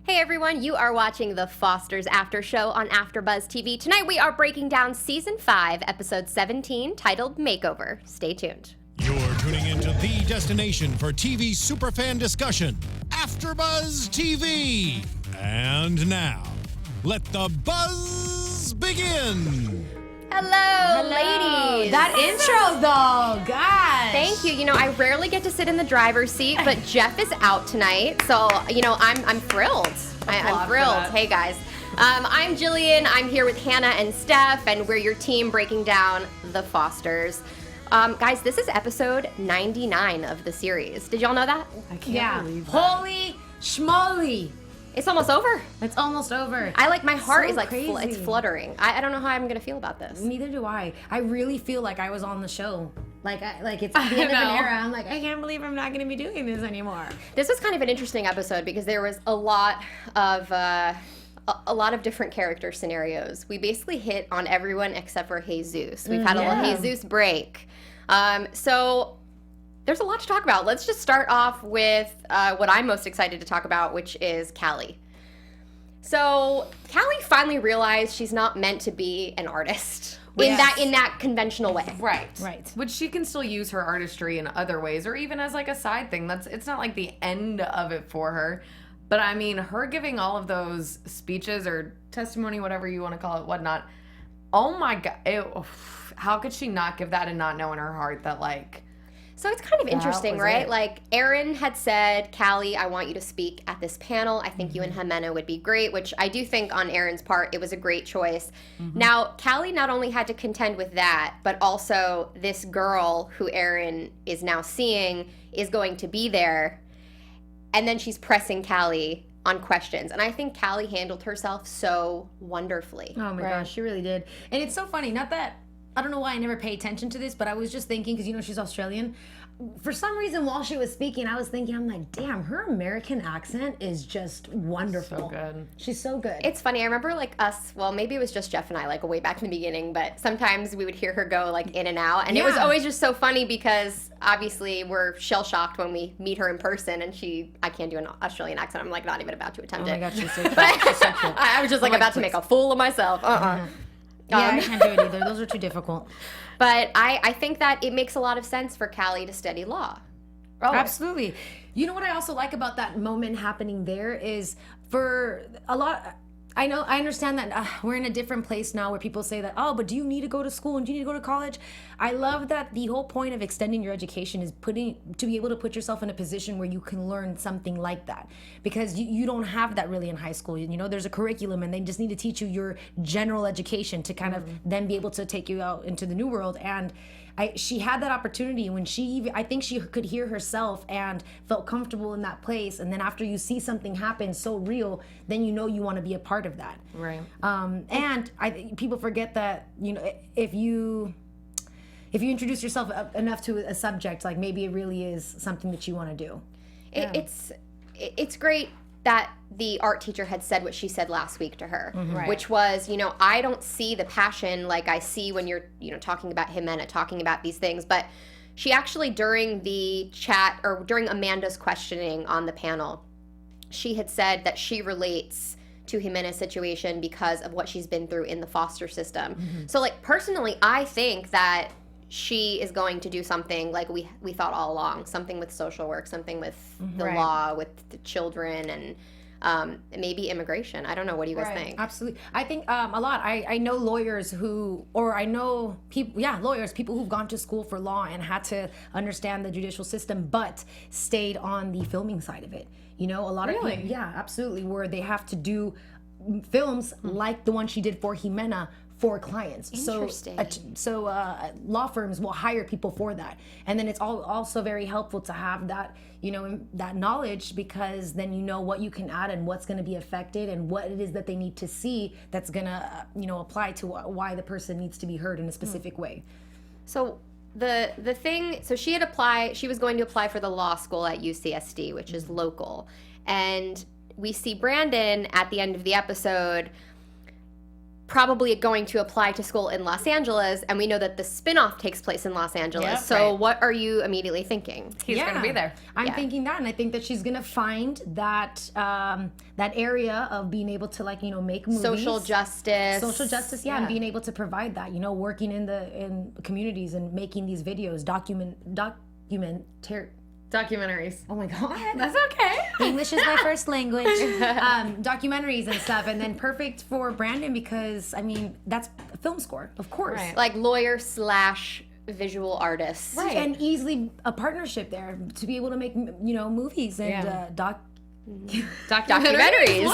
Hey everyone, you are watching the Foster's After Show on AFTERBUZZ TV. Tonight we are breaking down Season 5, Episode 17, titled Makeover. Stay tuned. You're tuning into the destination for TV superfan discussion, AFTERBUZZ TV. And now, let the buzz begin. Hello, ladies. That intro, though, gosh. Thank you. You know, I rarely get to sit in the driver's seat, but Jeff is out tonight, so you know I'm thrilled. I'm thrilled. Hey guys, I'm Jillian. I'm here with Hannah and Steph, and we're your team breaking down the Fosters. Guys, this is episode 99 of the series. Did y'all know that? I can't believe that. Holy schmoly. It's almost over. It's almost over. My heart So is like, crazy. it's fluttering. I don't know how I'm gonna feel about this. Neither do I. I really feel like I was on the show. Like it's the end of an era. I'm like, I can't believe I'm not gonna be doing this anymore. This was kind of an interesting episode because there was a lot of different character scenarios. We basically hit on everyone except for Jesus. We've had a little Jesus break. So there's a lot to talk about. Let's just start off with what I'm most excited to talk about, which is Callie. So Callie finally realized she's not meant to be an artist in that conventional way. Right. Which she can still use her artistry in other ways, or even as like a side thing. It's not like the end of it for her. But I mean, her giving all of those speeches or testimony, whatever you want to call it, whatnot. Oh my God. How could she not give that and not know in her heart that like... So it's kind of interesting, right? Like, Aaron had said, Callie, I want you to speak at this panel. I think you and Jimena would be great, which I do think on Aaron's part, it was a great choice. Now, Callie not only had to contend with that, but also this girl who Aaron is now seeing is going to be there. And then she's pressing Callie on questions. And I think Callie handled herself so wonderfully. Oh my gosh, she really did. And it's so funny, not that... I don't know why I never pay attention to this, but I was just thinking, because, you know, she's Australian. For some reason, while she was speaking, I was thinking, I'm like, damn, her American accent is just wonderful. So good. She's so good. It's funny. I remember, like, us, well, maybe it was just Jeff and I, like, way back in the beginning, but sometimes we would hear her go, like, in and out. And it was always just so funny because, obviously, we're shell-shocked when we meet her in person, and I can't do an Australian accent. I'm, like, not even about to attempt it. Oh, my gosh, she's so cute. She's so cute. I was just, like, about to make a fool of myself. Yeah, I can't do it either. Those are too difficult. But I think that it makes a lot of sense for Callie to study law. Oh, absolutely. You know what I also like about that moment happening there is for a lot... I understand that we're in a different place now where people say that, oh, but do you need to go to school and do you need to go to college? I love that the whole point of extending your education is to be able to put yourself in a position where you can learn something like that. Because you don't have that really in high school. You know, there's a curriculum and they just need to teach you your general education to kind of then be able to take you out into the new world. And she had that opportunity when I think she could hear herself and felt comfortable in that place. And then after you see something happen so real, then you know you want to be a part of that. Right. And people forget that, you know, if you introduce yourself enough to a subject, like maybe it really is something that you want to do. It's great that the art teacher had said what she said last week to her, Right. which was, you know, I don't see the passion like I see when you're, you know, talking about Jimena, talking about these things. But she actually, during the chat, or during Amanda's questioning on the panel, she had said that she relates to Jimena's situation because of what she's been through in the foster system. So, like, personally, I think that she is going to do something like we thought all along, something with social work, something with the law, with the children, and maybe immigration. I don't know. What do you guys think? Absolutely. I think a lot. I know lawyers people who've gone to school for law and had to understand the judicial system, but stayed on the filming side of it. You know, a lot of people, yeah, absolutely, where they have to do films like the one she did for Jimena for clients. Interesting. So law firms will hire people for that. And then it's also very helpful to have that, you know, that knowledge, because then you know what you can add and what's going to be affected and what it is that they need to see that's going to, you know, apply to why the person needs to be heard in a specific way. So the thing, so she was going to apply for the law school at UCSD, which is local. And we see Brandon at the end of the episode probably going to apply to school in Los Angeles, and we know that the spinoff takes place in Los Angeles. Yep, so right. what are you immediately thinking? He's going to be there. I'm Yeah. thinking that, and I think that she's gonna find that that area of being able to make movies, Social justice. yeah, and being able to provide that, working in communities and making these videos, Documentaries. Oh my god, That's okay. English is my first language. Documentaries and stuff, and then perfect for Brandon because that's a film score, of course. Right. Like lawyer/visual artist. Right. And easily a partnership there to be able to make movies and Yeah. Documentaries.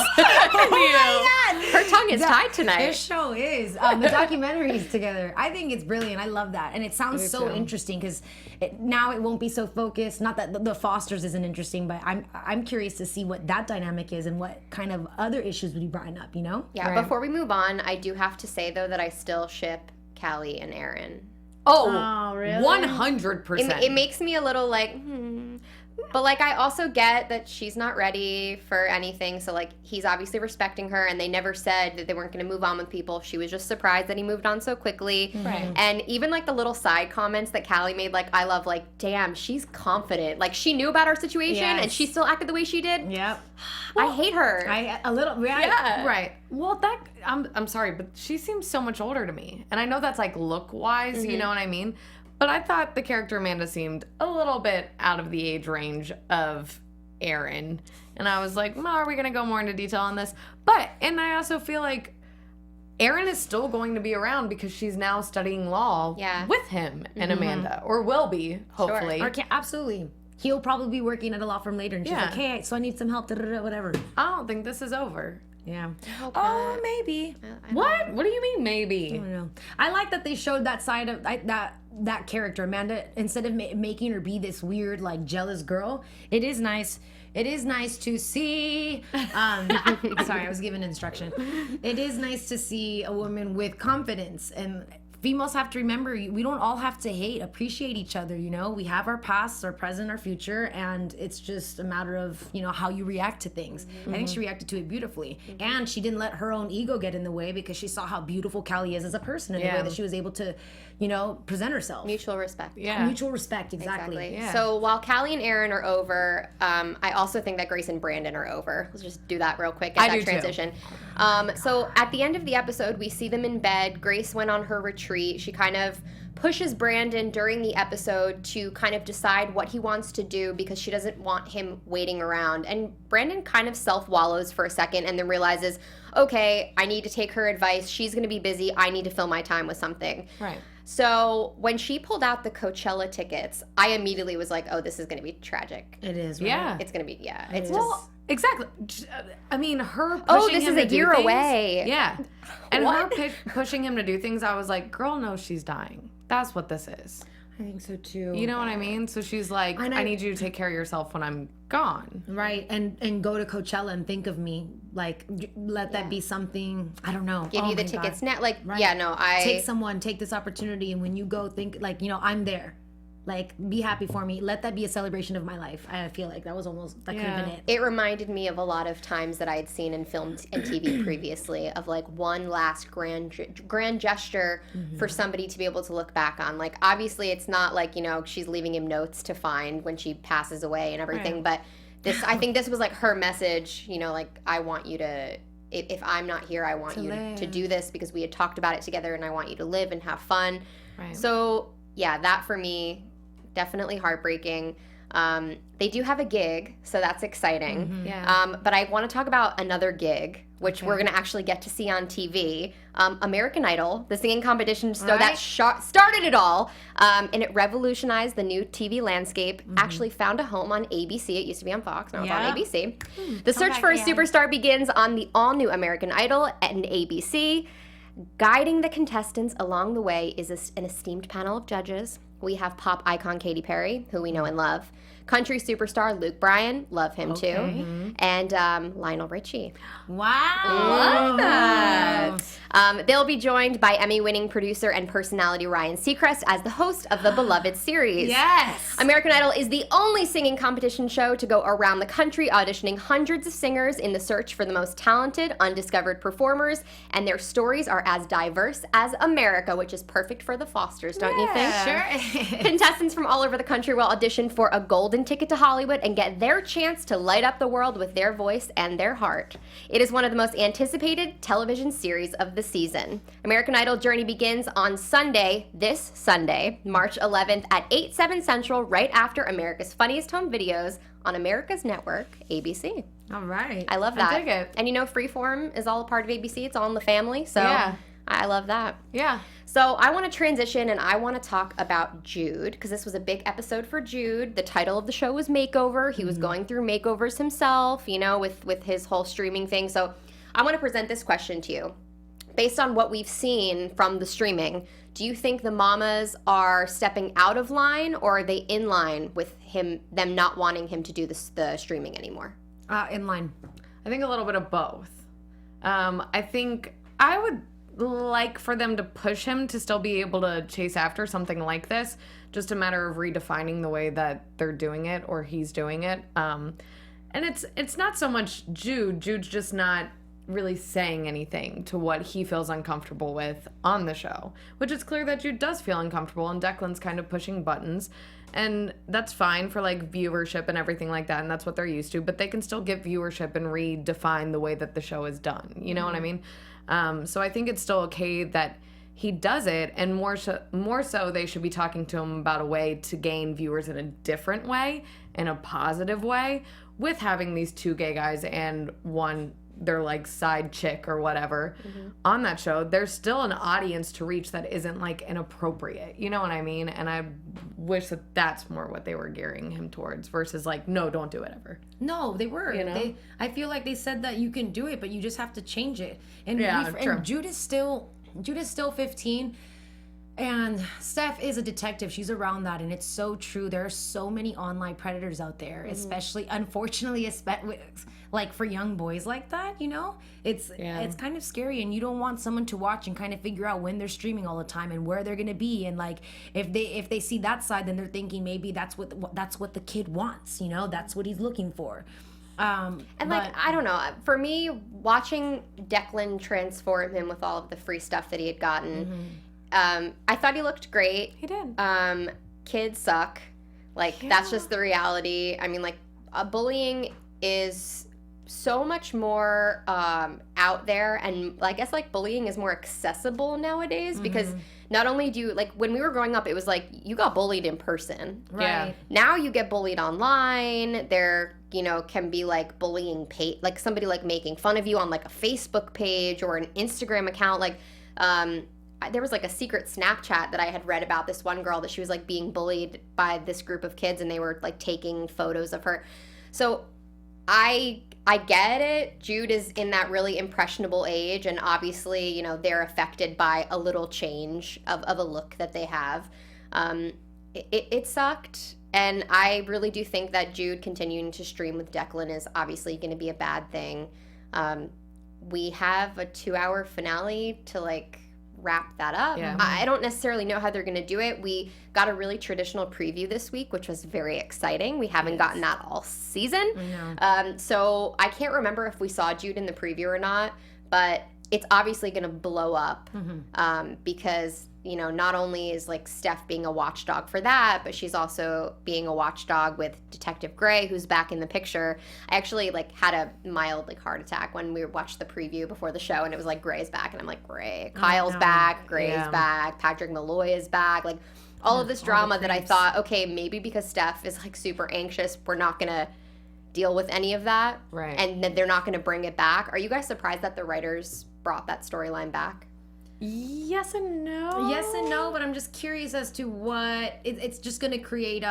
Her tongue is tied tonight. This show is the documentaries together. I think it's brilliant. I love that, and it sounds so interesting because now it won't be so focused. Not that the Fosters isn't interesting, but I'm curious to see what that dynamic is and what kind of other issues would be brought up. Yeah, Right. before we move on, I do have to say, though, that I still ship Callie and Aaron. Oh, really? 100%. It makes me a little but I also get that she's not ready for anything, so he's obviously respecting her, and they never said that they weren't going to move on with people. She was just surprised that he moved on so quickly. Right. And even the little side comments that Callie made, I love, damn, she's confident. She knew about our situation and Yes. she still acted the way she did. Yep. I hate her. Yeah. Right. Well, I'm sorry, but she seems so much older to me. And I know that's look wise, you know what I mean? But I thought the character Amanda seemed a little bit out of the age range of Aaron. And I was like, are we going to go more into detail on this? And I also feel like Aaron is still going to be around because she's now studying law with him and Amanda, or will be, hopefully. Or absolutely. He'll probably be working at a law firm later, and she's Yeah. like, "Hey, so I need some help." Whatever. I don't think this is over. Yeah. Oh, maybe. What? What do you mean, maybe? I don't know. I like that they showed that side of that character, Amanda. Instead of making her be this weird, jealous girl, it is nice. It is nice to see. Sorry, I was given instruction. It is nice to see a woman with confidence, and females have to remember we don't all have to appreciate each other. We have our past, our present, our future, and it's just a matter of how you react to things. I think she reacted to it beautifully, and she didn't let her own ego get in the way because she saw how beautiful Callie is as a person and the way that she was able to present herself. Mutual respect. Yeah. Mutual respect, exactly. Yeah. So while Callie and Aaron are over, I also think that Grace and Brandon are over. Let's just do that real quick. Get that transition. So at the end of the episode, we see them in bed. Grace went on her retreat. She kind of pushes Brandon during the episode to kind of decide what he wants to do because she doesn't want him waiting around. And Brandon kind of self-wallows for a second and then realizes, okay, I need to take her advice. She's going to be busy. I need to fill my time with something. Right. So when she pulled out the Coachella tickets, I immediately was like, oh, this is going to be tragic. It is. Right? Yeah. It's going to be, it's Well, just... exactly. I mean, her pushing Oh, this him is to a do year things- away. Yeah. And What? her pushing him to do things, I was like, girl knows she's dying. That's what this is. I think so too. You know what I mean? So she's like, And I need you to take care of yourself when I'm gone. Right, and go to Coachella and think of me. Let that be something, I don't know. Give Oh you the my tickets God. now. Yeah, no, Take this opportunity, and when you go, think I'm there. Be happy for me. Let that be a celebration of my life. I feel like that could have been it. It reminded me of a lot of times that I had seen in film and TV previously of one last grand gesture for somebody to be able to look back on. Obviously it's not she's leaving him notes to find when she passes away and everything, but I think this was her message, I want you to, if I'm not here, I want you to do this because we had talked about it together and I want you to live and have fun. Right. So yeah, that for me, definitely heartbreaking. They do have a gig, so that's exciting. Yeah. But I want to talk about another gig, which we're going to actually get to see on TV. American Idol, the singing competition show that started it all, and it revolutionized the new TV landscape. Actually found a home on ABC. It used to be on Fox, now it's on ABC. The search for a superstar begins on the all-new American Idol and ABC. Guiding the contestants along the way is an esteemed panel of judges. We have pop icon Katy Perry, who we know and love, Country superstar Luke Bryan, love him too. Mm-hmm. And Lionel Richie. Wow. Love that. They'll be joined by Emmy-winning producer and personality Ryan Seacrest as the host of the beloved series. Yes. American Idol is the only singing competition show to go around the country auditioning hundreds of singers in the search for the most talented, undiscovered performers, and their stories are as diverse as America, which is perfect for the Fosters, don't you think? Sure. Contestants from all over the country will audition for a golden ticket to Hollywood and get their chance to light up the world with their voice and their heart. It is one of the most anticipated television series of the season. American Idol journey begins on Sunday, this Sunday, March 11th at 8/7 Central, right after America's Funniest Home Videos on America's network, ABC. All right. I love that. dig it. And Freeform is all a part of ABC. It's all in the family. So Yeah. I love that. Yeah. So I want to transition and I want to talk about Jude because this was a big episode for Jude. The title of the show was Makeover. He was going through makeovers himself, with his whole streaming thing. So I want to present this question to you. Based on what we've seen from the streaming, do you think the mamas are stepping out of line or are they in line with them not wanting him to do the streaming anymore? In line. I think a little bit of both. I think I would like for them to push him to still be able to chase after something like this. Just a matter of redefining the way that they're doing it or he's doing it. And it's not so much Jude. Jude's just not really saying anything to what he feels uncomfortable with on the show, which is clear that Jude does feel uncomfortable and Declan's kind of pushing buttons, and that's fine for like viewership and everything like that, and that's what they're used to, but they can still get viewership and redefine the way that the show is done, you know what I mean? So I think it's still okay that he does it, and more so they should be talking to him about a way to gain viewers in a different way, in a positive way, with having these two gay guys and one their like side chick or whatever on that show. There's still an audience to reach that isn't like inappropriate, you know what I mean? And I wish that that's more what they were gearing him towards versus like, no, don't do it ever. No, they were. You know? I feel like they said that you can do it, but you just have to change it. And, Yeah, true. and Jude is still 15. And Steph is a detective. She's around that, and it's so true. There are so many online predators out there, especially, unfortunately, like for young boys like that. It's kind of scary, and you don't want someone to watch and kind of figure out when they're streaming all the time and where they're gonna be, and like if they see that side, then they're thinking maybe that's what the kid wants. That's what he's looking for. And I don't know. For me, watching Declan transform him with all of the free stuff that he had gotten. I thought he looked great. He did. Kids suck. That's just the reality. I mean, bullying is so much more out there, and I guess bullying is more accessible nowadays because not only do you, when we were growing up, it was you got bullied in person. Right. Yeah. Now you get bullied online. There, can be bullying page, somebody making fun of you on a Facebook page or an Instagram account. There was a secret Snapchat that I had read about this one girl that she was being bullied by this group of kids, and they were taking photos of her. So I get it. Jude is in that really impressionable age, and obviously, they're affected by a little change of a look that they have. It sucked, and I really do think that Jude continuing to stream with Declan is obviously going to be a bad thing. We have a 2-hour finale to wrap that up. Yeah. I don't necessarily know how they're going to do it. We got a really traditional preview this week, which was very exciting. We haven't gotten that all season. I know. So I can't remember if we saw Jude in the preview or not, but it's obviously going to blow up because, not only is Steph being a watchdog for that, but she's also being a watchdog with Detective Gray, who's back in the picture. I actually had a mild heart attack when we watched the preview before the show, and it was Gray's back, and I'm like, Gray, Kyle's back, Gray's back, Patrick Malloy is back, all of this drama that I thought, okay, maybe because Steph is super anxious, we're not gonna deal with any of that, Right. And then they're not gonna bring it back. Are you guys surprised that the writers brought that storyline back? Yes and no. Yes and no, but I'm just curious as to what it's just gonna create.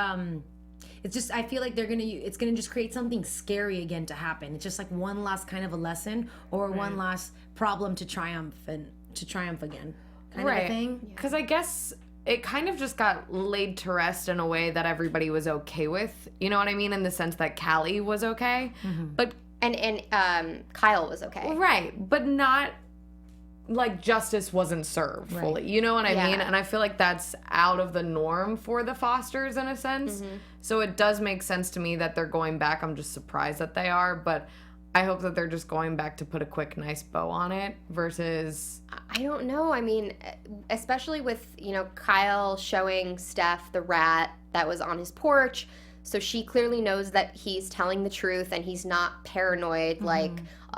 It's just, I feel like it's gonna just create something scary again to happen. It's just one last kind of a lesson or one last problem to triumph again, kind of a thing. Because I guess it kind of just got laid to rest in a way that everybody was okay with. You know what I mean? In the sense that Callie was okay. But And Kyle was okay. right, but not like justice wasn't served fully. You know what I mean? And I feel like that's out of the norm for the Fosters in a sense. So it does make sense to me that they're going back. I'm just surprised that they are, but I hope that they're just going back to put a quick, nice bow on it versus... I don't know. I mean, especially with, you know, Kyle showing Steph the rat that was on his porch. So she clearly knows that he's telling the truth and he's not paranoid like,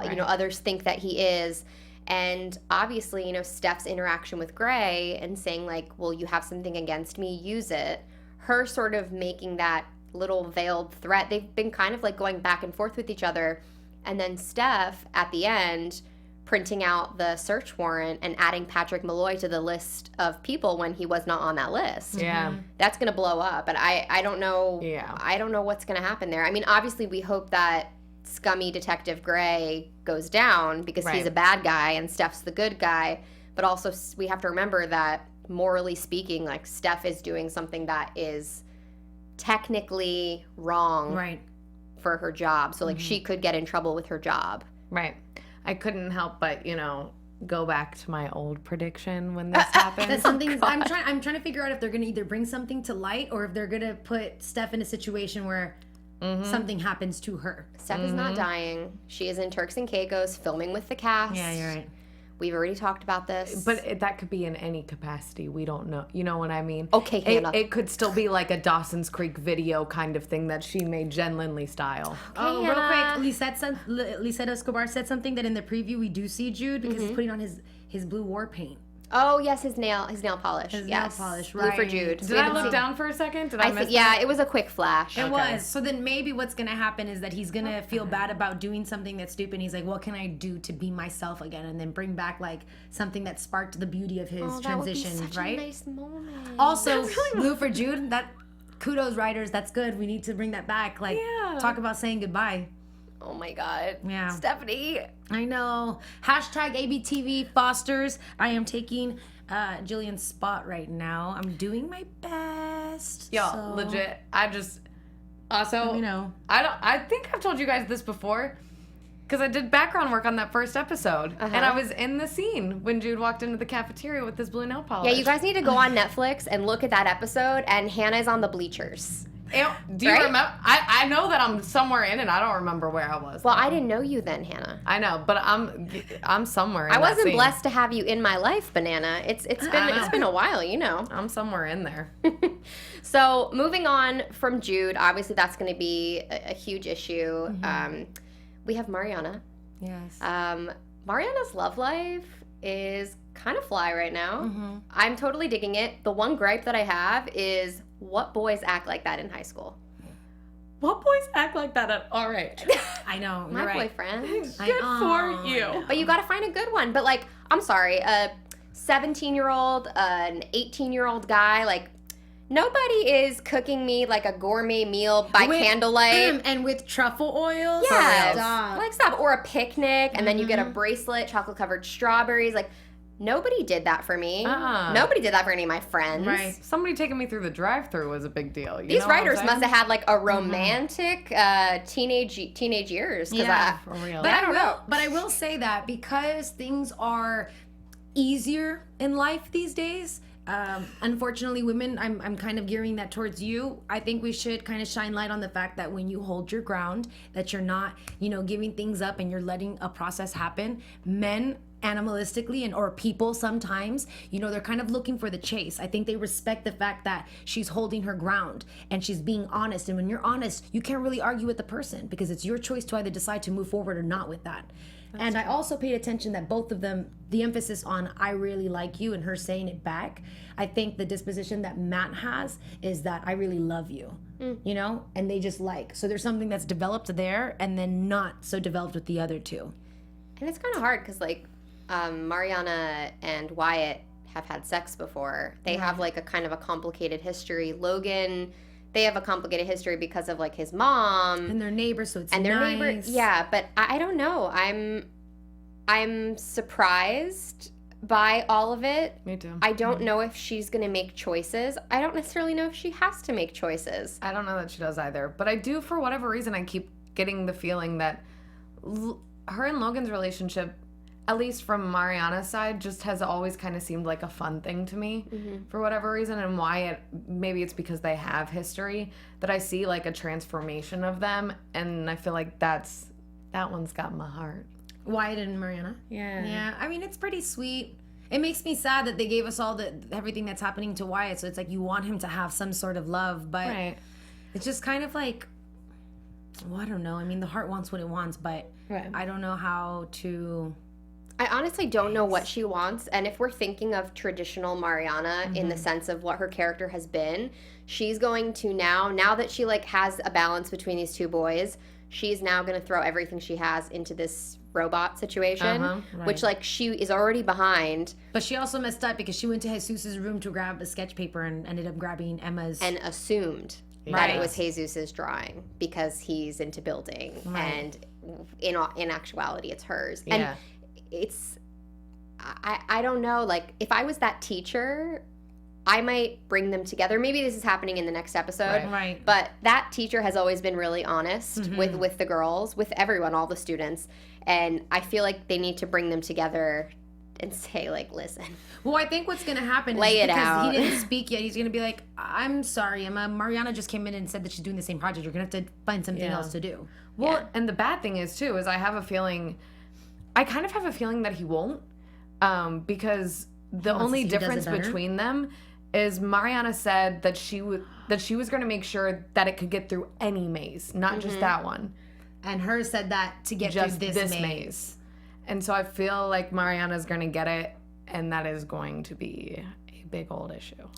you know, others think that he is. And obviously, you know, Steph's interaction with Gray and saying like, well, you have something against me, use it. Her sort of making that little veiled threat. They've been kind of like going back and forth with each other. And then Steph, at the end, printing out the search warrant and adding Patrick Malloy to the list of people when he was not on that list. Yeah. That's going to blow up. And I don't know. Yeah. I don't know what's going to happen there. I mean, obviously, we hope that scummy Detective Gray goes down because he's a bad guy and Steph's the good guy. But also, we have to remember that, morally speaking, like, Steph is doing something that is technically wrong for her job. So, like, she could get in trouble with her job. Right. I couldn't help but, you know, go back to my old prediction when this happened. That's something I'm trying to figure out if they're gonna either bring something to light or if they're gonna put Steph in a situation where something happens to her. Steph is not dying. She is in Turks and Caicos filming with the cast. Yeah, you're right. We've already talked about this. But that could be in any capacity. We don't know. You know what I mean? Okay, Hannah. It could still be like a Dawson's Creek video kind of thing that she made Jen Lindley style. Oh, real quick, Lisette Escobar said something that in the preview we do see Jude because he's putting on his blue war paint. Oh, yes, his nail polish. Nail polish, Blue for right. Jude. Did I look down for a second? Did I miss Yeah, it was a quick flash. It was. So then maybe what's going to happen is that he's going to feel bad about doing something that's stupid. He's like, what can I do to be myself again? And then bring back like something that sparked the beauty of his transition, that would be such right? a nice moment. Also, Blue for Jude, that kudos writers, that's good. We need to bring that back. Like, talk about saying goodbye. Oh my God. Yeah. Stephanie. I know. Hashtag ABTV Fosters. I am taking Jillian's spot right now. I'm doing my best. Yo, legit. I just also, you know, I think I've told you guys this before because I did background work on that first episode and I was in the scene when Jude walked into the cafeteria with this blue nail polish. Yeah, you guys need to go on Netflix and look at that episode, and Hannah's on the bleachers. Do you remember? I know that I'm somewhere in it. I don't remember where I was. Well, I didn't know you then, Hannah. I know, but I'm somewhere in I wasn't that scene. blessed to have you in my life, Banana. It's been a while, you know. I'm somewhere in there. So moving on from Jude, obviously that's going to be a huge issue. We have Mariana. yes. Mariana's love life is kind of fly right now. I'm totally digging it. The one gripe that I have is, what boys act like that in high school? What boys act like that at our age? I know. My you're right. boyfriend. Good for you. But you got to find a good one. But like, I'm sorry, a 17-year-old, an 18-year-old guy, like, nobody is cooking me like a gourmet meal by candlelight. And with truffle oils. Yeah, Stop. like stop. Or a picnic, and then you get a bracelet, chocolate-covered strawberries. Like, nobody did that for me. Nobody did that for any of my friends. Right. Somebody taking me through the drive-thru was a big deal. You These know what I'm writers saying? must have had like a romantic teenage years. Yeah, for real. But I don't know. But I will say that because things are easier in life these days, unfortunately, women, I'm kind of gearing that towards you. I think we should kind of shine light on the fact that when you hold your ground, that you're not, you know, giving things up and you're letting a process happen. Men, animalistically, or people sometimes, you know, they're kind of looking for the chase. I think they respect the fact that she's holding her ground and she's being honest. And when you're honest, you can't really argue with the person because it's your choice to either decide to move forward or not with that. And I also paid attention that both of them, the emphasis on I really like you and her saying it back. I think the disposition that Matt has is that I really love you, you know, and they just like. So there's something that's developed there and then not so developed with the other two. And it's kind of hard because like Mariana and Wyatt have had sex before. They have like a kind of a complicated history. Logan, they have a complicated history because of like his mom And they're neighbors, so it's and their nice. neighbor. Yeah, but I don't know. I'm surprised buy all of it. Me too. I don't know if she's going to make choices. I don't necessarily know if she has to make choices. I don't know that she does either. But I do, for whatever reason, I keep getting the feeling that her and Logan's relationship, at least from Mariana's side, just has always kind of seemed like a fun thing to me for whatever reason. And why maybe it's because they have history that I see like a transformation of them. And I feel like that one's got my heart. Wyatt and Mariana. Yeah. I mean, it's pretty sweet. It makes me sad that they gave us all everything that's happening to Wyatt. So it's like you want him to have some sort of love, but it's just kind of like, well, I don't know. I mean, the heart wants what it wants, but I don't know how to. I honestly don't know what she wants. And if we're thinking of traditional Mariana in the sense of what her character has been, she's going to now that she like has a balance between these two boys, she's now going to throw everything she has into this robot situation, which like she is already behind. But she also messed up because she went to Jesus's room to grab a sketch paper and ended up grabbing Emma's. And assumed that it was Jesus's drawing because he's into building. And in actuality, it's hers. And it's, I don't know, like if I was that teacher, I might bring them together. Maybe this is happening in the next episode. Right. But that teacher has always been really honest with the girls, with everyone, all the students. And I feel like they need to bring them together and say, like, listen. Well, I think what's going to happen Lay is it because out. he didn't speak yet, he's going to be like, I'm sorry, Emma. Mariana just came in and said that she's doing the same project. You're going to have to find something else to do. Well, and the bad thing is, too, is I kind of have a feeling that he won't, because the only difference between them is Mariana said that she was going to make sure that it could get through any maze, not just that one. And her said that to get Just through this maze. And so I feel like Mariana's going to get it, and that is going to be a big old issue.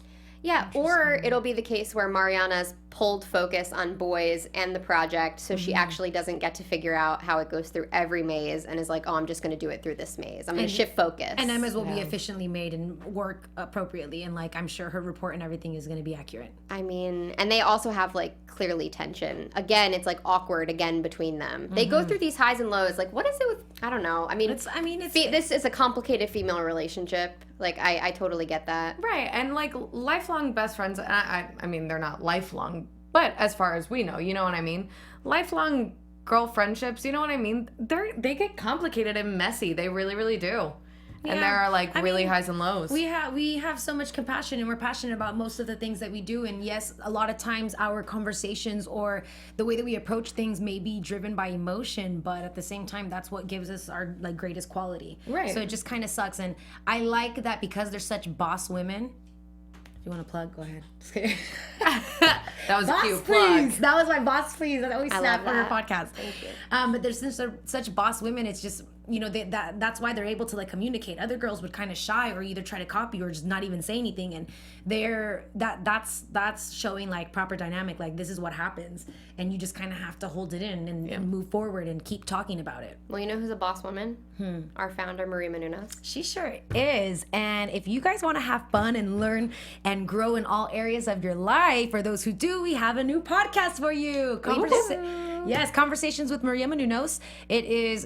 Yeah, or it'll be the case where Mariana's pulled focus on boys and the project, so she actually doesn't get to figure out how it goes through every maze and is like, oh, I'm just going to do it through this maze. I'm going to shift focus. And Emma's will be efficiently made and work appropriately, and like I'm sure her report and everything is going to be accurate. I mean, and they also have like clearly tension. Again, it's like awkward again between them. They go through these highs and lows. Like, what is it with? I don't know. I mean, this is a complicated female relationship. Like, I totally get that. Right, and like lifelong best friends. I mean, they're not lifelong, but as far as we know, you know what I mean. Lifelong girl friendships, you know what I mean. They get complicated and messy. They really, really do. Yeah. And there are like really highs and lows. We have so much compassion, and we're passionate about most of the things that we do. And yes, a lot of times our conversations or the way that we approach things may be driven by emotion, but at the same time, that's what gives us our like greatest quality. Right. So it just kind of sucks. And I like that because they're such boss women. If you want to plug, go ahead. Just kidding. That was Boss, a cute please. plug. That was my boss, please. I always I snap love on her that. podcast. Thank you. But there's such boss women. It's just, you know, that's why they're able to like communicate. Other girls would kind of shy or either try to copy or just not even say anything. And that's showing like proper dynamic. Like this is what happens, and you just kind of have to hold it in and move forward and keep talking about it. Well, you know who's a boss woman? Our founder, Maria Menounos. She sure is. And if you guys want to have fun and learn and grow in all areas of your life, for those who do, we have a new podcast for you. Conversations with Maria Menounos.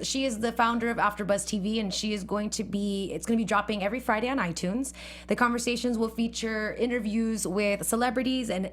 She is the founder of AFTERBUZZ TV, and it's going to be dropping every Friday on iTunes. The conversations will feature interviews with celebrities and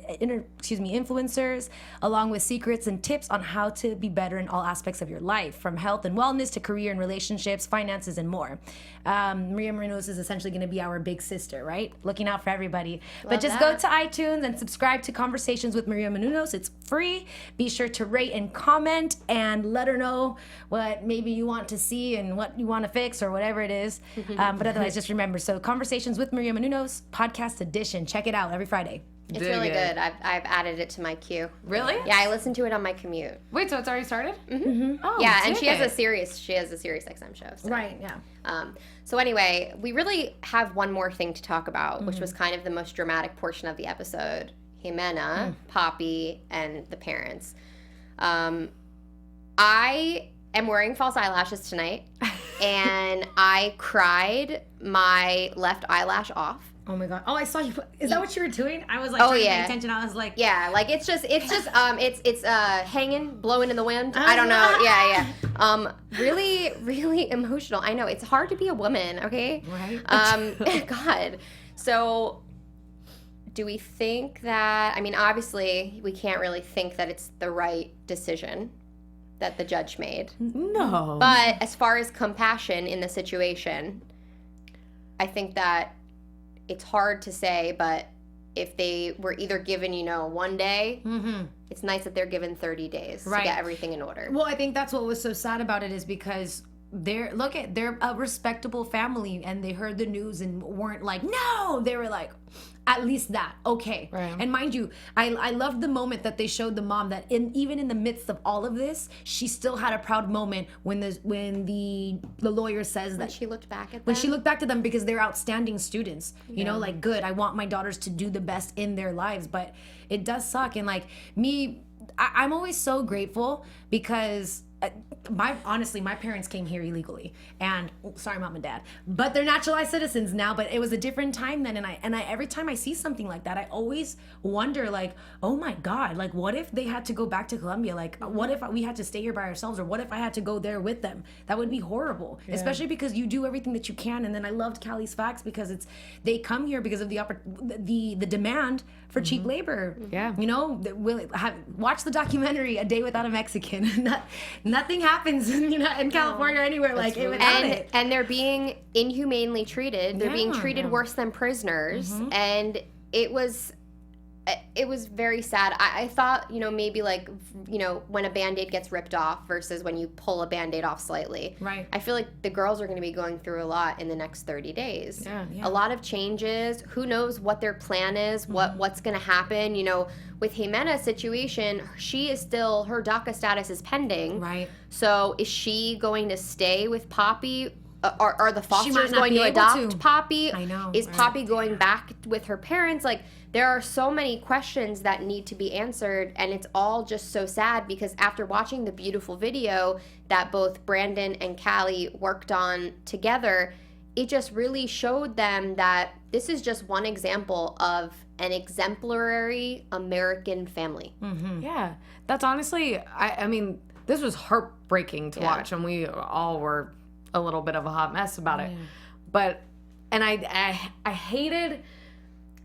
influencers, along with secrets and tips on how to be better in all aspects of your life, from health and wellness to career and relationships, finances, and more. Maria Menounos is essentially going to be our big sister, right? Looking out for everybody. But just go to iTunes and subscribe to Conversations with Maria Menounos. It's free. Be sure to rate and comment and let her know what maybe you want to see and what you want to fix or whatever it is. But otherwise, just remember, so Conversations with Maria Menounos, podcast edition. Check it out every Friday. It's really good. I've added it to my queue. Really? Yeah, I listen to it on my commute. Wait, so it's already started? Oh, Yeah, and she has a Sirius XM show. So. Right, yeah. So anyway, we really have one more thing to talk about, which was kind of the most dramatic portion of the episode. Jimena, Poppy, and the parents. I am wearing false eyelashes tonight, and I cried my left eyelash off. Oh my God. Oh, I saw you. Is that what you were doing? I was like, trying to pay attention. I was like, yeah, like it's hanging, blowing in the wind. I don't know. Yeah. Really, really emotional. I know it's hard to be a woman. Okay. Right. God. So, do we think that? I mean, obviously, we can't really think that it's the right decision that the judge made. No. But as far as compassion in the situation, I think that it's hard to say, but if they were either given, 1 day, it's nice that they're given 30 days to get everything in order. Well, I think that's what was so sad about it is because they're a respectable family and they heard the news and weren't like, no, they were like, at least that, okay. Right. And mind you, I loved the moment that they showed the mom that even in the midst of all of this, she still had a proud moment when the lawyer says that when she looked back at them. When she looked back to them because they're outstanding students, you know, like good. I want my daughters to do the best in their lives, but it does suck. And like me, I'm always so grateful because my parents came here illegally, and sorry mom and dad, but they're naturalized citizens now. But it was a different time then, and I every time I see something like that, I always wonder, like, oh my God, like what if they had to go back to Colombia? Like what if we had to stay here by ourselves, or what if I had to go there with them? That would be horrible, especially because you do everything that you can. And then I loved Callie's facts because they come here because of the demand for cheap labor. Yeah, watch the documentary A Day Without a Mexican. Nothing happens in California or anywhere like it without it. And they're being inhumanely treated. They're being treated worse than prisoners. And it was very sad. I thought, maybe like, when a Band-Aid gets ripped off versus when you pull a Band-Aid off slightly. Right. I feel like the girls are going to be going through a lot in the next 30 days. Yeah. A lot of changes. Who knows what their plan is, what's going to happen. With Jimena's situation, her DACA status is pending. Right. So is she going to stay with Poppy? Are the Fosters not going be to able adopt to. Poppy? I know, Is right. Poppy going back with her parents? Like, there are so many questions that need to be answered, and it's all just so sad because after watching the beautiful video that both Brandon and Callie worked on together, it just really showed them that this is just one example of an exemplary American family. Yeah, that's honestly, I mean, this was heartbreaking to watch, and we all were a little bit of a hot mess about it. But, and I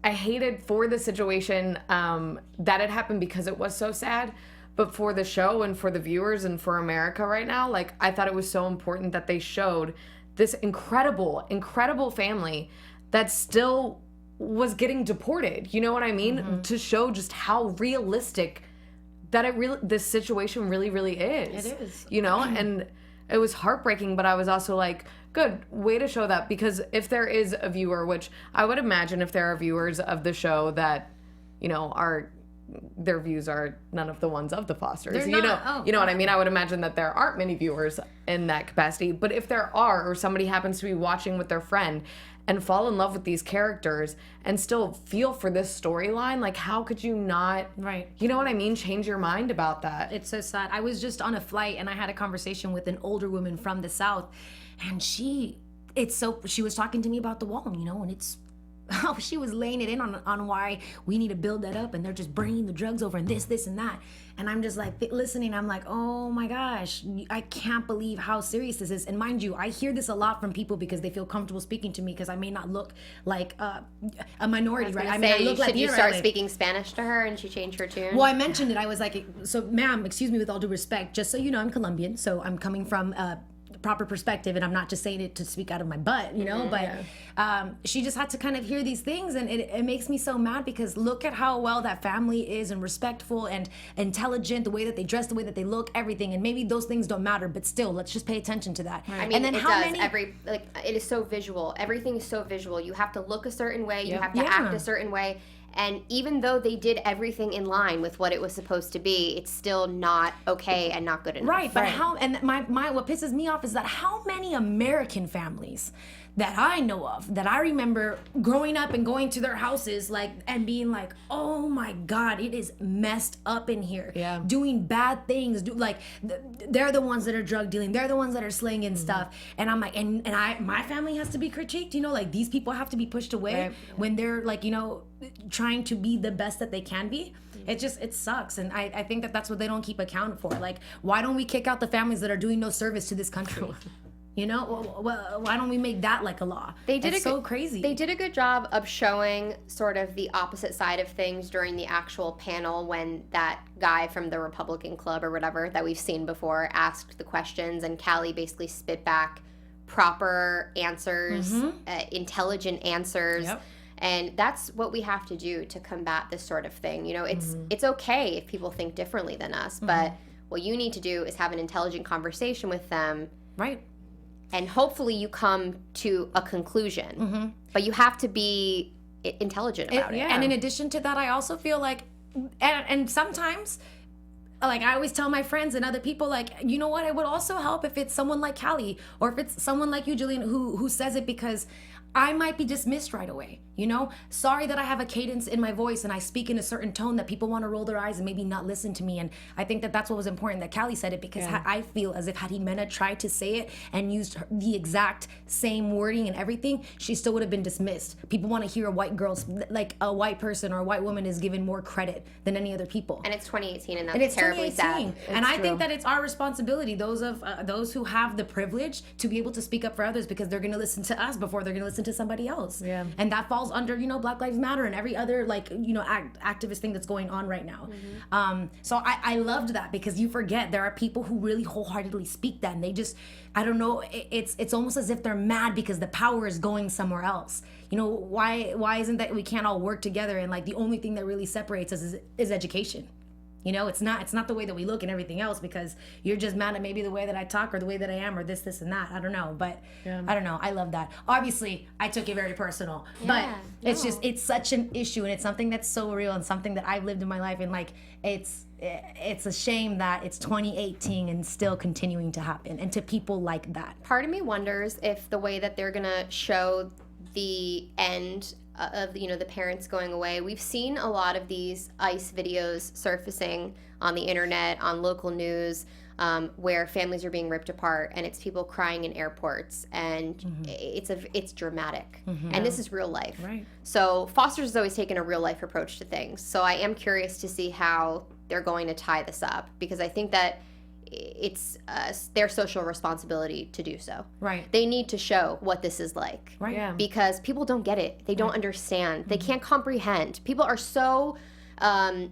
hated for the situation that it happened because it was so sad. But for the show and for the viewers and for America right now, like, I thought it was so important that they showed this incredible, incredible family that still was getting deported. You know what I mean? To show just how realistic that this situation really, really is. It is. And it was heartbreaking, but I was also like, good, way to show that, because if there is a viewer, which I would imagine if there are viewers of the show that, their views are none of the ones of the Fosters. They're not. You know what I mean? I would imagine that there aren't many viewers in that capacity. But if there are, or somebody happens to be watching with their friend and fall in love with these characters and still feel for this storyline, like, how could you not, Right. You know what I mean? Change your mind about that. It's so sad. I was just on a flight and I had a conversation with an older woman from the South, and she was talking to me about the wall, and it's, she was laying it in on why we need to build that up, and they're just bringing the drugs over and this and that. And I'm just like listening. I'm like, oh my gosh, I can't believe how serious this is. And mind you, I hear this a lot from people because they feel comfortable speaking to me because I may not look like a minority, right? I may look like you start speaking Spanish to her and she changed her tune? Well, I mentioned it. I was like, so ma'am, excuse me with all due respect, just so you know, I'm Colombian, so I'm coming from proper perspective, and I'm not just saying it to speak out of my butt, but she just had to kind of hear these things, and it makes me so mad because look at how well that family is, and respectful and intelligent, the way that they dress, the way that they look, everything. And maybe those things don't matter, but still, let's just pay attention to that. Right. I mean, and then it is so visual. Everything is so visual. You have to look a certain way, you have to act a certain way. And even though they did everything in line with what it was supposed to be, it's still not okay and not good enough. Right, but how, and my what pisses me off is that how many American families that I know of, that I remember growing up and going to their houses, like, and being like, oh my God, it is messed up in here. Yeah. Doing bad things, they're the ones that are drug dealing, they're the ones that are slinging stuff. And I'm like, and my family has to be critiqued, you know, like these people have to be pushed away when they're like, you know, trying to be the best that they can be. It sucks. And I think that's what they don't keep account for. Like, why don't we kick out the families that are doing no service to this country? You know, well, why don't we make that like a law? It's so crazy. They did a good job of showing sort of the opposite side of things during the actual panel when that guy from the Republican Club or whatever that we've seen before asked the questions, and Callie basically spit back proper answers, intelligent answers. Yep. And that's what we have to do to combat this sort of thing. You know, it's okay if people think differently than us, but what you need to do is have an intelligent conversation with them. Right. And hopefully you come to a conclusion. But you have to be intelligent about it. And in addition to that, I also feel like, and sometimes, like I always tell my friends and other people, like, you know what, it would also help if it's someone like Callie, or if it's someone like you, Jillian, who says it, because I might be dismissed right away, you know? Sorry that I have a cadence in my voice and I speak in a certain tone that people want to roll their eyes and maybe not listen to me. And I think that's what was important that Callie said it, because I feel as if had Jimena tried to say it and used the exact same wording and everything, she still would have been dismissed. People want to hear a white girl's, like a white person or a white woman is given more credit than any other people. And it's 2018 and that's terribly sad. And I think that it's our responsibility, those who have the privilege, to be able to speak up for others, because they're going to listen to us before they're going to listen to somebody else. Yeah. And that falls under, you know, Black Lives Matter and every other, like, you know, activist thing that's going on right now. So I loved that, because you forget there are people who really wholeheartedly speak that, and they just, I don't know, it's almost as if they're mad because the power is going somewhere else. You know, why isn't that we can't all work together, and like the only thing that really separates us is education. You know, it's not the way that we look and everything else, because you're just mad at maybe the way that I talk or the way that I am or this and that. I don't know. But I don't know. I love that. Obviously, I took it very personal. But it's such an issue, and it's something that's so real and something that I've lived in my life. And like, it's a shame that it's 2018 and still continuing to happen, and to people like that. Part of me wonders if the way that they're going to show the end of, you know, the parents going away. We've seen a lot of these ICE videos surfacing on the internet, on local news, where families are being ripped apart, and it's people crying in airports, and it's dramatic, and this is real life. Right. So Foster's has always taken a real life approach to things. So I am curious to see how they're going to tie this up, because I think that it's their social responsibility to do so. Right. They need to show what this is like. Right. Yeah. Because people don't get it. They don't understand. They can't comprehend. People are so,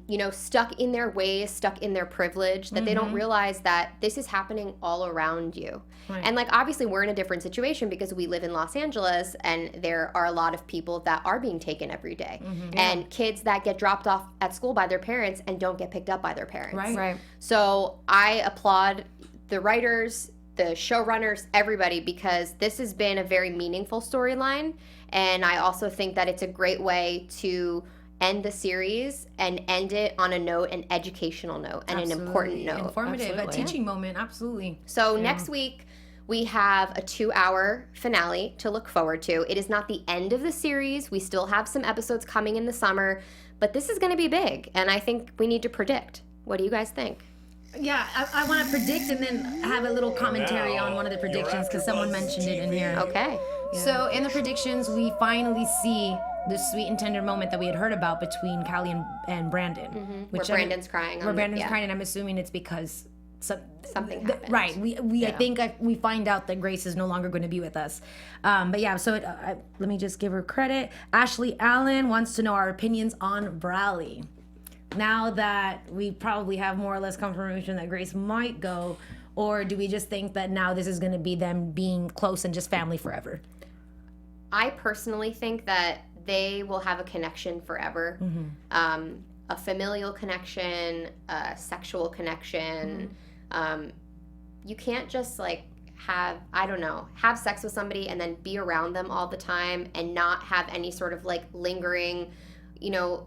you know, stuck in their ways, stuck in their privilege, that they don't realize that this is happening all around you. Right. And like, obviously we're in a different situation because we live in Los Angeles, and there are a lot of people that are being taken every day, and kids that get dropped off at school by their parents and don't get picked up by their parents. Right. So I applaud the writers, the showrunners, everybody, because this has been a very meaningful storyline. And I also think that it's a great way to end the series and end it on a note, an educational note, and an important note. Informative, a teaching moment, absolutely. So next week, we have a 2-hour finale to look forward to. It is not the end of the series. We still have some episodes coming in the summer, but this is going to be big, and I think we need to predict. What do you guys think? Yeah, I want to predict and then have a little commentary on one of the predictions, because someone mentioned it in here. Okay. So in the predictions, we finally see the sweet and tender moment that we had heard about between Callie and Brandon. Where Brandon's crying. Where Brandon's crying, and I'm assuming it's because something happened. Right. I think we find out that Grace is no longer going to be with us. But yeah, so let me just give her credit. Ashley Allen wants to know our opinions on Bradley. Now that we probably have more or less confirmation that Grace might go, or do we just think that now this is going to be them being close and just family forever? I personally think that they will have a connection forever. A familial connection, a sexual connection. You can't just like have sex with somebody and then be around them all the time and not have any sort of like lingering, you know,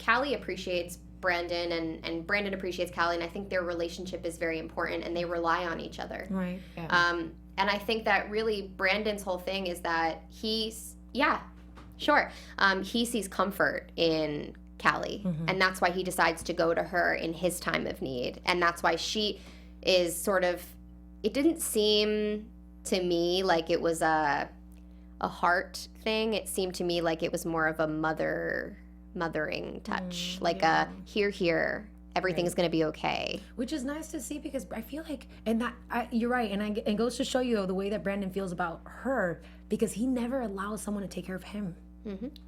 Callie appreciates Brandon and Brandon appreciates Callie, and I think their relationship is very important and they rely on each other. Right. Yeah. And I think that really Brandon's whole thing is that he sees comfort in Callie, and that's why he decides to go to her in his time of need, and that's why she is sort of, it didn't seem to me like it was a heart thing. It seemed to me like it was more of a mothering touch, like a here, everything's gonna be okay. Which is nice to see, because I feel like, you're right, and it goes to show you the way that Brandon feels about her, because he never allows someone to take care of him.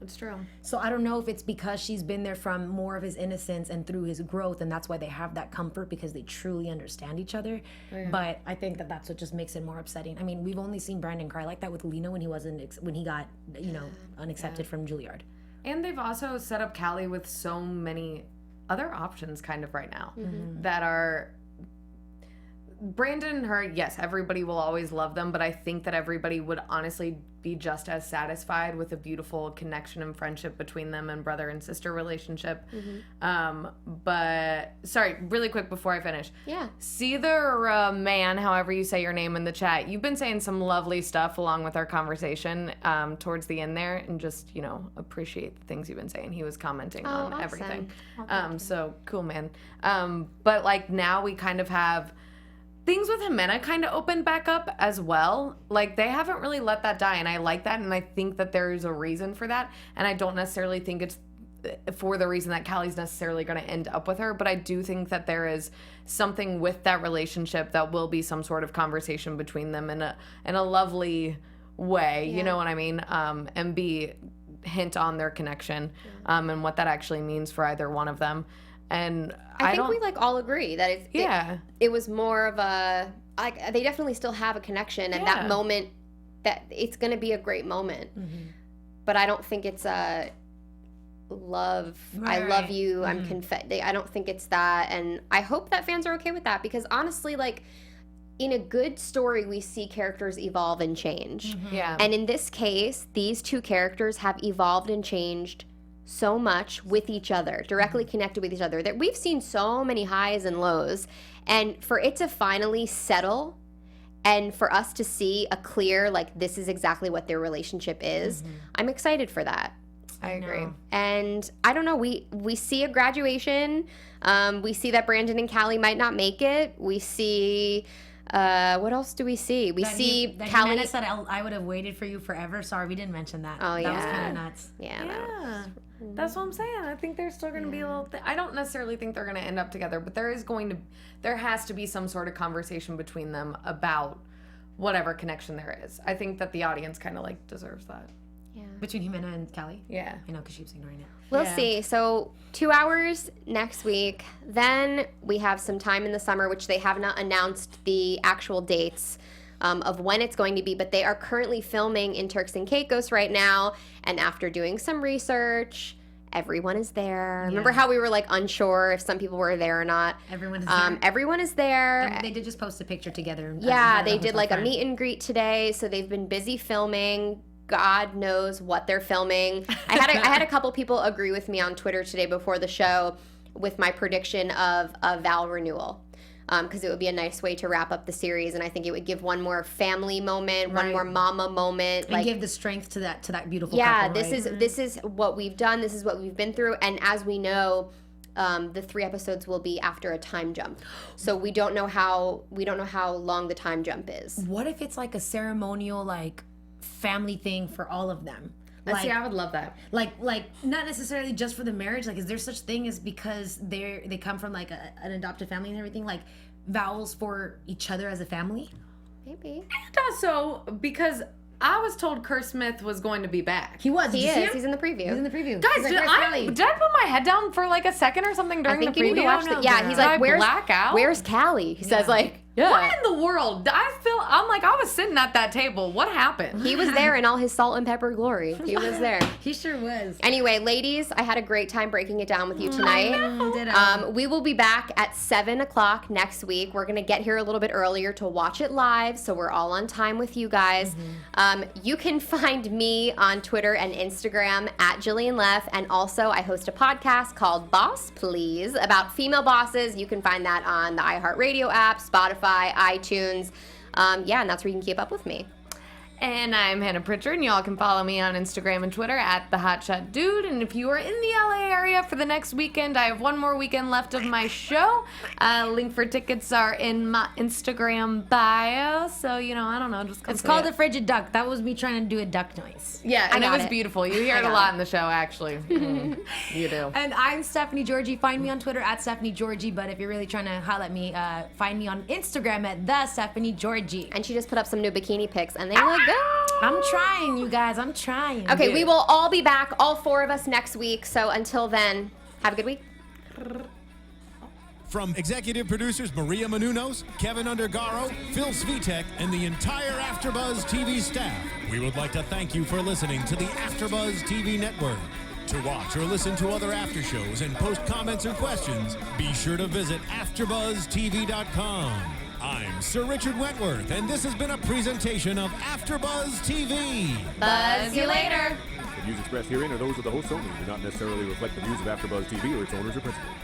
It's true. So I don't know if it's because she's been there from more of his innocence and through his growth, and that's why they have that comfort, because they truly understand each other. But I think that's what just makes it more upsetting. I mean, we've only seen Brandon cry like that with Lena when he got unaccepted from Juilliard. And they've also set up Callie with so many other options kind of right now that are Brandon and her. Yes, everybody will always love them, but I think that everybody would honestly be just as satisfied with a beautiful connection and friendship between them and brother and sister relationship. But sorry, really quick before I finish. Yeah. Cierra Man, however you say your name in the chat, you've been saying some lovely stuff along with our conversation towards the end there, and just, appreciate the things you've been saying. He was commenting on awesome. everything. So cool, man. But like now we kind of have things with Jimena kind of opened back up as well. Like, they haven't really let that die, and I like that, and I think that there's a reason for that, and I don't necessarily think it's for the reason that Callie's necessarily going to end up with her, but I do think that there is something with that relationship that will be some sort of conversation between them in a lovely way, you know what I mean? And be hint on their connection, and what that actually means for either one of them. And I think we all agree that it was more of a, they definitely still have a connection, and that moment, that it's going to be a great moment. But I don't think it's a love, I love you, I'm I don't think it's that, and I hope that fans are okay with that, because honestly, in a good story, we see characters evolve and change. And in this case, these two characters have evolved and changed so much with each other, directly connected with each other, that we've seen so many highs and lows, and for it to finally settle and for us to see a clear, this is exactly what their relationship is, I'm excited for that. I agree. And I don't know, we see a graduation, we see that Brandon and Callie might not make it, we see what else do we see? We see Callie. Jimena said, I would have waited for you forever. Sorry, we didn't mention that. Oh, that was kind of nuts. Yeah. That's what I'm saying. I think there's still going to be a little I don't necessarily think they're going to end up together, but there has to be some sort of conversation between them about whatever connection there is. I think that the audience kind of deserves that. Yeah. Between Jimena and Callie? Yeah. I know, because she keeps ignoring it. We'll see. So 2 hours next week. Then we have some time in the summer, which they have not announced the actual dates of when it's going to be, but they are currently filming in Turks and Caicos right now. And after doing some research, everyone is there. Remember how we were unsure if some people were there or not? Everyone is there. Everyone is there. And they did just post a picture together. Yeah, they did a meet and greet today. So they've been busy filming. God knows what they're filming. I had a couple people agree with me on Twitter today before the show with my prediction of a Val renewal, because it would be a nice way to wrap up the series, and I think it would give one more family moment, one more mama moment, and give the strength to that beautiful couple, this is what we've done, this is what we've been through, and as we know, the 3 episodes will be after a time jump, so we don't know how long the time jump is. What if it's a ceremonial family thing for all of them? See, I would love that. Not necessarily just for the marriage. Is there such thing as, because they come from an adopted family and everything, vows for each other as a family? Maybe. And also because I was told Kerr Smith was going to be back. He was. He is. He's in the preview. He's in the preview. Guys, did I put my head down for a second or something during the preview? Yeah, he's like, black out? Where's Callie? He says Yeah. What in the world? I'm like, I was sitting at that table. What happened? He was there in all his salt and pepper glory. He was there. He sure was. Anyway, ladies, I had a great time breaking it down with you tonight. We will be back at 7 o'clock next week. We're going to get here a little bit earlier to watch it live, so we're all on time with you guys. You can find me on Twitter and Instagram at Jillian Leff, and also I host a podcast called Boss Please about female bosses. You can find that on the iHeartRadio app, Spotify, iTunes. Yeah, and that's where you can keep up with me. And I'm Hannah Prichard, and y'all can follow me on Instagram and Twitter at @TheHotShotDude. And if you are in the LA area for the next weekend, I have one more weekend left of my show. Link for tickets are in my Instagram bio. So, I don't know, just come It's see called it. a frigid duck. That was me trying to do a duck noise. Yeah, and it got was it. beautiful. You hear it a lot in the show, actually. You do. And I'm Stephanie Giorgi. Find me on Twitter at Stephanie Giorgi. But if you're really trying to holler at me, find me on Instagram at the Stephanie Giorgi. And she just put up some new bikini pics, and they look good. I'm trying, you guys. I'm trying. Okay, we will all be back, all 4 of us, next week. So until then, have a good week. From executive producers Maria Menounos, Kevin Undergaro, Phil Svitek, and the entire AfterBuzz TV staff, we would like to thank you for listening to the AfterBuzz TV network. To watch or listen to other after shows and post comments or questions, be sure to visit AfterBuzzTV.com. I'm Sir Richard Wentworth, and this has been a presentation of AfterBuzz TV. Buzz you later. The views expressed herein are those of the hosts only and do not necessarily reflect the views of AfterBuzz TV or its owners or principals.